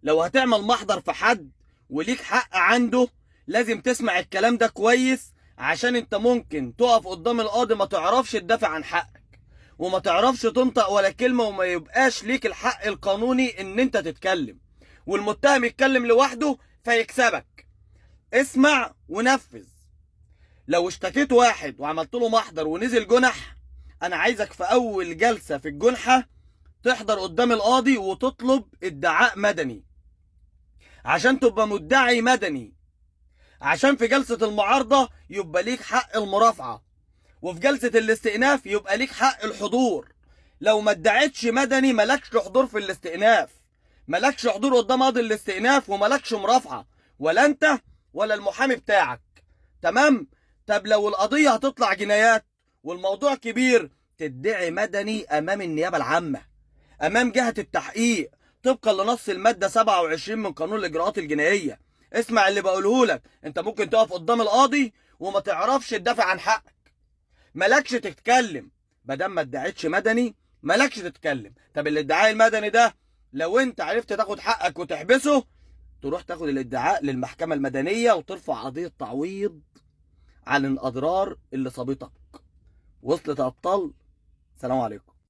لو هتعمل محضر في حد وليك حق عنده لازم تسمع الكلام ده كويس، عشان انت ممكن تقف قدام القاضي ما تعرفش تدافع عن حقك، وما تعرفش تنطق ولا كلمة، وما يبقاش ليك الحق القانوني ان انت تتكلم، والمتهم يتكلم لوحده فيكسبك. اسمع ونفذ. لو اشتكيت واحد وعملت له محضر ونزل جنح، انا عايزك في اول جلسة في الجنحة تحضر قدام القاضي وتطلب ادعاء مدني عشان تبقى مدعي مدني، عشان في جلسة المعارضة يبقى ليك حق المرافعة، وفي جلسة الاستئناف يبقى ليك حق الحضور. لو ما ادعيتش مدني مالكش حضور في الاستئناف، مالكش حضور قدام قاضي الاستئناف، ومالكش مرافعة، ولا انت ولا المحامي بتاعك. تمام؟ طب لو القضية هتطلع جنايات والموضوع كبير، تدعي مدني امام النيابة العامة، امام جهة التحقيق، طبقا لنص المادة 27 من قانون الاجراءات الجنائية. اسمع اللي بقوله لك، انت ممكن تقف قدام القاضي وما تعرفش تدافع عن حقك، مالكش تتكلم. مادام ما ادعيتش مدني مالكش تتكلم. طب الادعاء المدني ده لو انت عرفت تاخد حقك وتحبسه، تروح تاخد الادعاء للمحكمة المدنية وترفع قضية تعويض عن الاضرار اللي صابتك. وصلت يا ابطال؟ سلام عليكم.